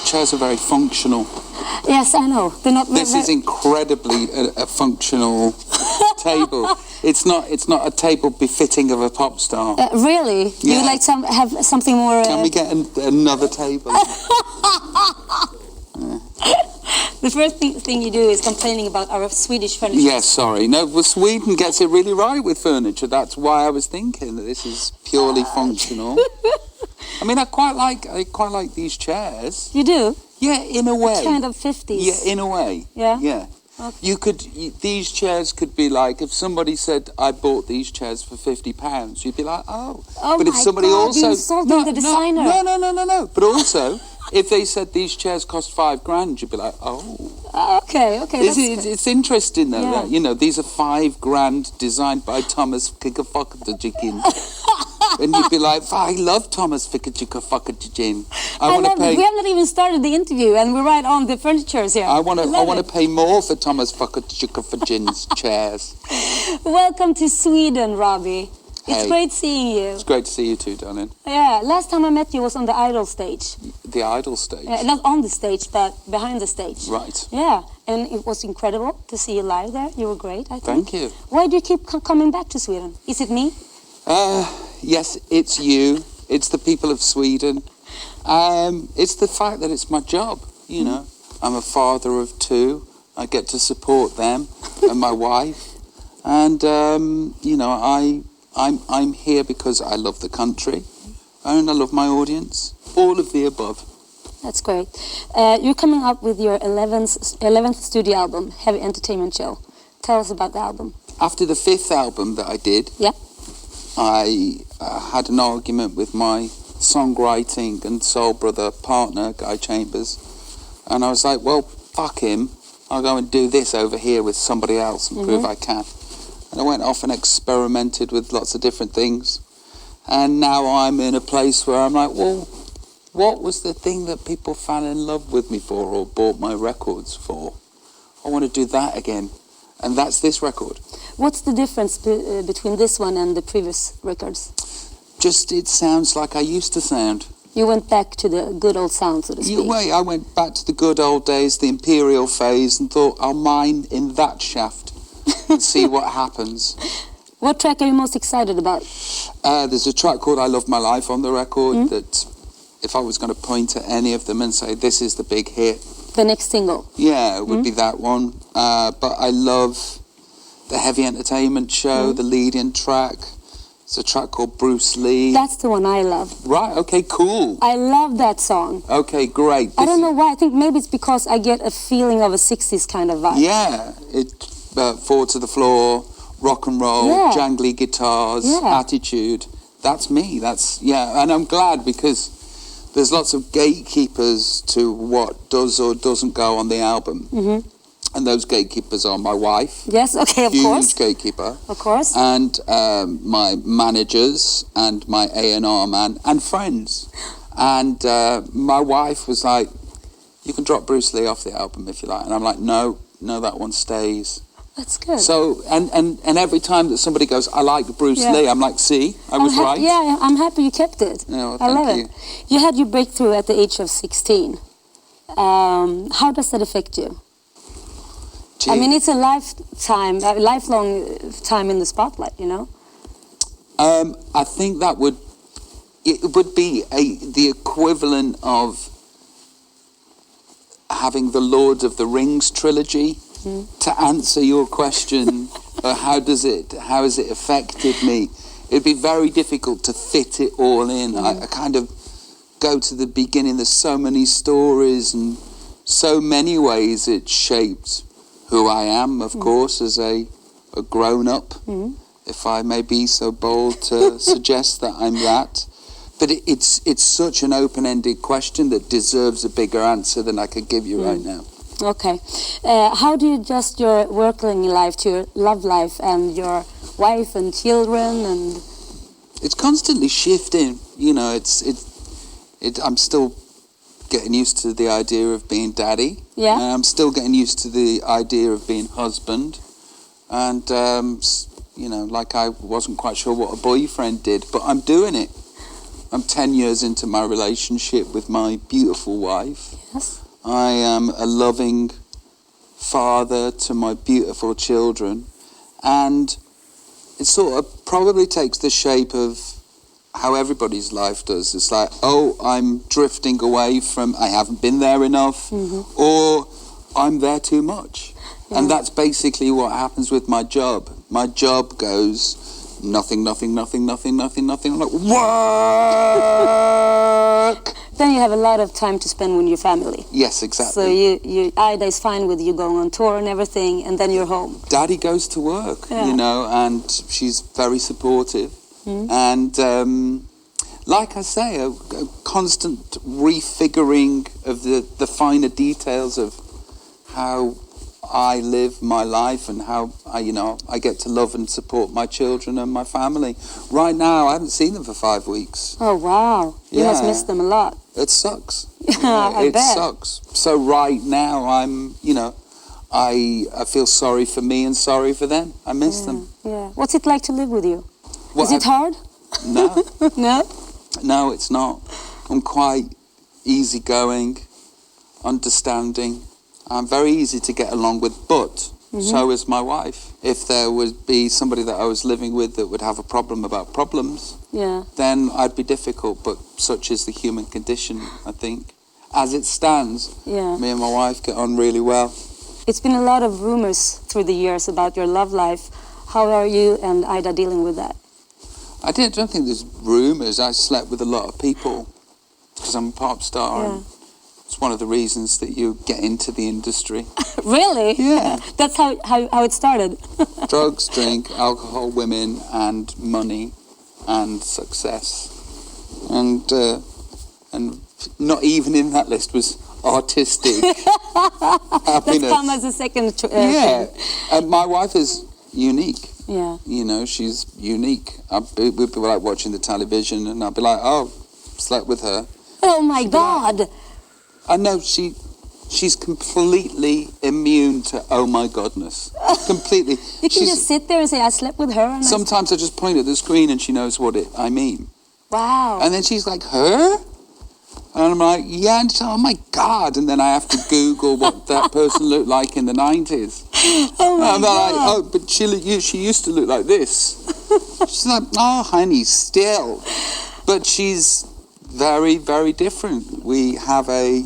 chairs are very functional. Yes, I know. They're not. This is incredibly a functional table. It's not a table befitting of a pop star. Really? Yeah. You would like have something more? Can we get another table? The first thing you do is complaining about our Swedish furniture. Yes, sorry. No, well, Sweden gets it really right with furniture. That's why I was thinking that this is purely functional. I mean, I quite like these chairs. You do? Yeah, in a way. Kind of 50s. Yeah, in a way. Yeah? Yeah. Okay. These chairs could be like, if somebody said, I bought these chairs for £50, you'd be like, oh. But if somebody also... you're insulting the designer. No. But also, if they said these chairs cost £5,000, you'd be like, oh. Okay. It's interesting though, Yeah. that, you know, these are £5,000 designed by Thomas Kikafakadjikin. And you'd be like, I love Thomas Fikajikafakajin. We have not even started the interview, and we're right on the furnitures here. I want to pay more for Thomas Fikajikafajin's chairs. Welcome to Sweden, Robbie. It's great seeing you. It's great to see you too, darling. Yeah, last time I met you was on the Idol stage. The Idol stage? Not on the stage, but behind the stage. Right. Yeah, and it was incredible to see you live there. You were great, I think. Thank you. Why do you keep coming back to Sweden? Is it me? Yes, it's you. It's the people of Sweden. It's the fact that it's my job, you know. I'm a father of 2. I get to support them and my wife. And, you know, I'm here because I love the country and I love my audience. All of the above. That's great. You're coming up with your 11th studio album, Heavy Entertainment Show. Tell us about the album. After the 5th album that I did, yeah, I had an argument with my songwriting and soul brother partner, Guy Chambers, and I was like, well, fuck him. I'll go and do this over here with somebody else and prove I can. And I went off and experimented with lots of different things. And now I'm in a place where I'm like, well, what was the thing that people fell in love with me for or bought my records for? I want to do that again. And that's this record. What's the difference between this one and the previous records? Just, it sounds like I used to sound. You went back to the good old sound, so to speak. I went back to the good old days, the imperial phase, and thought, I'll mine in that shaft and see what happens. What track are you most excited about? There's a track called I Love My Life on the record that if I was going to point at any of them and say, this is the big hit. The next single? Yeah, it would be that one. But I love the Heavy Entertainment Show, the lead-in track. It's a track called Bruce Lee. That's the one I love. Right, okay, cool. I love that song. Okay, great. I don't know why. I think maybe it's because I get a feeling of a 60s kind of vibe. Yeah, Forward to the Floor, rock and roll, jangly guitars, attitude. That's me. And I'm glad because there's lots of gatekeepers to what does or doesn't go on the album. And those gatekeepers are my wife. Yes, okay, of course. Huge gatekeeper. Of course. And my managers and my A&R man and friends. And my wife was like, you can drop Bruce Lee off the album if you like. And I'm like, no, that one stays. That's good. So, and every time that somebody goes, I like Bruce Lee, I'm like, see, I was right. Yeah, I'm happy you kept it. Yeah, well, I love it. You had your breakthrough at the age of 16. How does that affect you? Gee. I mean, it's a lifelong time in the spotlight, you know? I think it would be the equivalent of having the Lord of the Rings trilogy. To answer your question, how has it affected me? It'd be very difficult to fit it all in. I kind of go to the beginning. There's so many stories and so many ways it shaped who I am, of course, as a grown-up, if I may be so bold to suggest that I'm that. But it's such an open-ended question that deserves a bigger answer than I could give you right now. Okay. How do you adjust your working life to your love life and your wife and children? And it's constantly shifting. You know, I'm still getting used to the idea of being daddy. Yeah. I'm still getting used to the idea of being husband. And, you know, like I wasn't quite sure what a boyfriend did, but I'm doing it. I'm 10 years into my relationship with my beautiful wife. Yes. I am a loving father to my beautiful children. And it sort of probably takes the shape of how everybody's life does. It's like, oh, I'm drifting away from, I haven't been there enough, or I'm there too much. Yeah. And that's basically what happens with my job. My job goes nothing, nothing, nothing, nothing, nothing, nothing. I'm like, work! Then you have a lot of time to spend with your family. Yes, exactly. So Ida is fine with you going on tour and everything, and then you're home. Daddy goes to work, you know, and she's very supportive. And like I say, a constant refiguring of the finer details of how I live my life and how I get to love and support my children and my family. Right now, I haven't seen them for 5 weeks. Oh, wow. You must miss them a lot. It sucks. I bet. Sucks. So right now, I'm, I feel sorry for me and sorry for them. I miss them. Yeah. What's it like to live with you? Well, Is it hard? No. No? No, it's not. I'm quite easygoing, understanding. I'm very easy to get along with, but so is my wife. If there would be somebody that I was living with that would have a problem about problems, then I'd be difficult, but such is the human condition, I think. As it stands, me and my wife get on really well. It's been a lot of rumors through the years about your love life. How are you and Ida dealing with that? I don't think there's rumours. I slept with a lot of people because I'm a pop star. And it's one of the reasons that you get into the industry. Really? Yeah. That's how it started. Drugs, drink, alcohol, women, and money, and success. And not even in that list was artistic happiness. That's come as a second thing. And my wife is unique. Yeah. You know, she's unique. We'd be like watching the television and I'd be like, oh, slept with her. Oh my God. I know she's completely immune to oh my godness. Completely. You can just sit there and say, I slept with her. And sometimes I just point at the screen and she knows what I mean. Wow. And then she's like, her? And I'm like, yeah. And she's like, oh my God. And then I have to Google what that person looked like in the 90s. Oh my God. Like, oh, but she used to look like this. She's like, oh, honey, still. But she's very, very different. We have a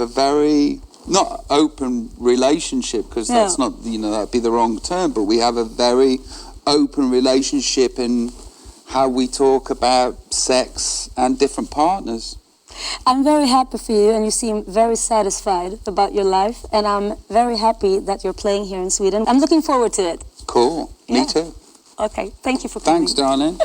very, not open relationship, because that's not, that'd be the wrong term, but we have a very open relationship in how we talk about sex and different partners. I'm very happy for you, and you seem very satisfied about your life, and I'm very happy that you're playing here in Sweden. I'm looking forward to it. Cool. Me too. Okay, thank you for coming. Thanks, darling.